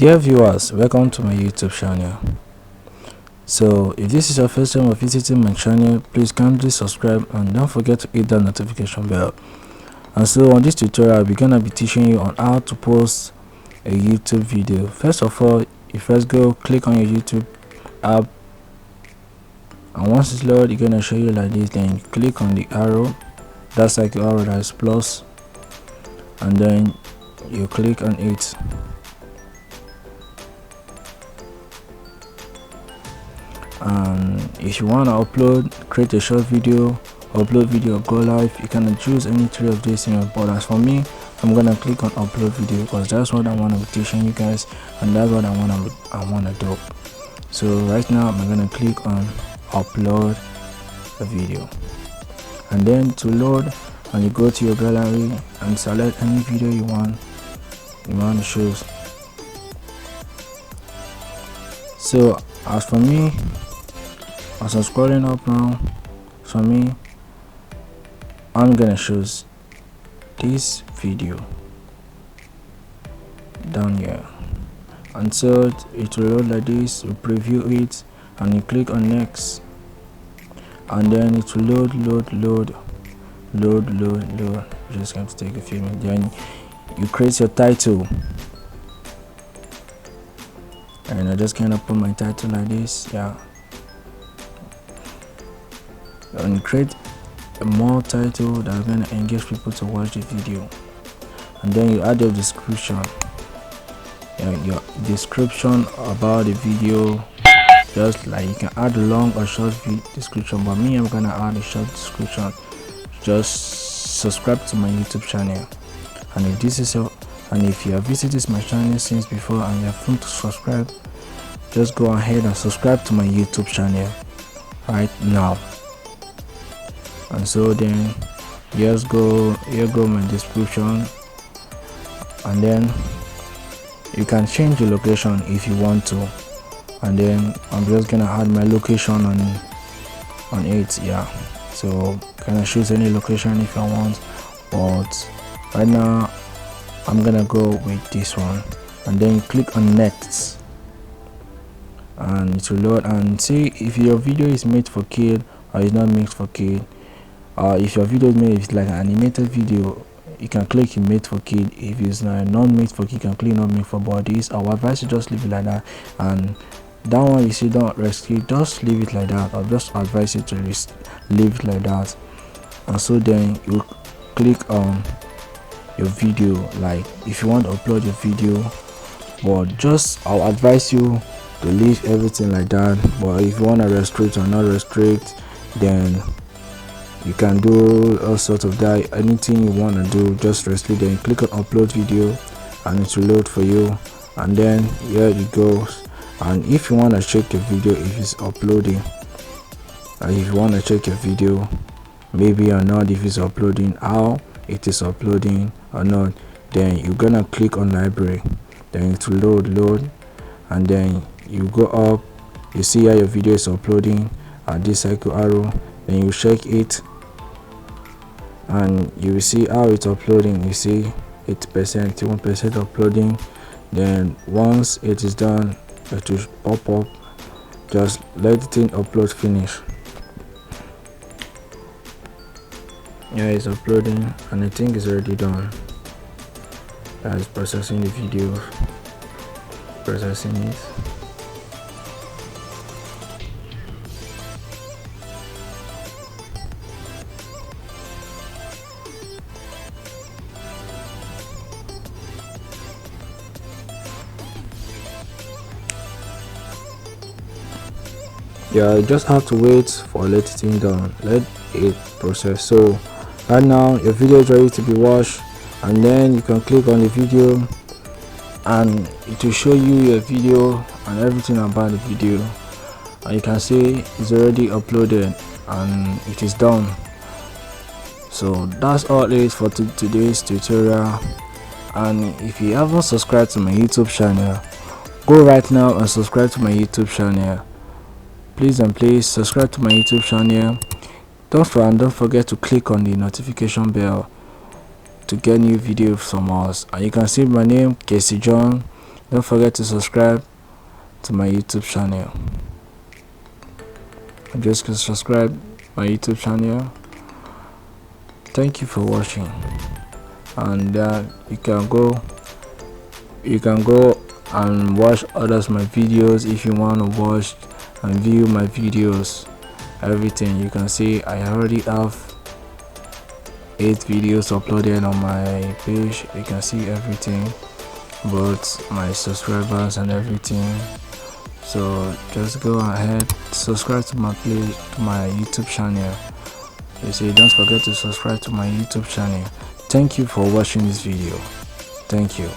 Dear viewers, welcome to my YouTube channel. So if this is your first time of visiting my channel, please kindly subscribe and don't forget to hit that notification bell. And so on this tutorial, we're gonna be teaching you on how to post a YouTube video. First of all, you first go click on your YouTube app, and once it's loaded, you're gonna show you like this. Then you click on the arrow, that's like the arrow that is plus, and then you click on it. And if you want to create a short video, upload video, go live, you can choose any three of these things. But as for me, I'm gonna click on upload video because that's what I want to be teaching you guys, and that's what I want to do. So right now I'm gonna click on upload a video, and then to load, and you go to your gallery and select any video you want to choose. So as for me, as I'm scrolling up now, for me, I'm gonna choose this video down here, and so it will load like this. You preview it and you click on next, and then it will load. Just going to take a few minutes. Then you create your title, and I just kind of put my title like this, yeah. And create a more title that's going to engage people to watch the video, and then you add your description, your description about the video. Just like you can add a long or short description, but me, I'm gonna add a short description. Just subscribe to my YouTube channel, and if you have visited my channel since before and you have to subscribe, just go ahead and subscribe to my YouTube channel right now. And so then here go my description, and then you can change the location if you want to, and then I'm just gonna add my location on it, yeah. So can I choose any location if I want, but right now I'm gonna go with this one, and then click on next, and it will load and see if your video is made for kid or is not made for kid. If your video is made, if it's like an animated video, you can click in made for kid. If it's not made for kid, you can click not made for bodies. Our advice is just leave it like that, and that one you see don't restrict, just leave it like that. I'll just advise you to leave it like that. And so then you click on your video, like if you want to upload your video, but just I'll advise you to leave everything like that. But if you want to restrict or not restrict, then you can do all sorts of that. Anything you want to do, just restrict. Then click on upload video, and it will load for you, and then here it goes. And if you want to check your video if it's uploading, if you want to check your video maybe or not, if it's uploading, how it is uploading or not, then you're gonna click on library, then it will load, and then you go up, you see how your video is uploading at this cycle arrow, then you check it and you will see how it's uploading. You see 8%, 1% uploading. Then once it is done, it will pop up. Just let the thing upload finish. Yeah, it's uploading, and I think it's already done. That is processing the video, processing it. Yeah, you just have to wait for let it thing down, let it process. So right now your video is ready to be watched, and then you can click on the video and it will show you your video and everything about the video, and you can see it's already uploaded and it is done. So that's all it is for today's tutorial. And if you haven't subscribed to my YouTube channel, go right now and subscribe to my YouTube channel. Please subscribe to my YouTube channel. Don't forget to click on the notification bell to get new videos from us. And you can see my name, Casey John, Don't forget to subscribe to my YouTube channel. Just subscribe my YouTube channel. Thank you for watching, and you can go and watch others my videos if you want to watch and view my videos. Everything you can see, I already have 8 videos uploaded on my page. You can see everything, both my subscribers and everything. So just go ahead, subscribe to my page, to my YouTube channel. You see, don't forget to subscribe to my YouTube channel. Thank you for watching this video. Thank you.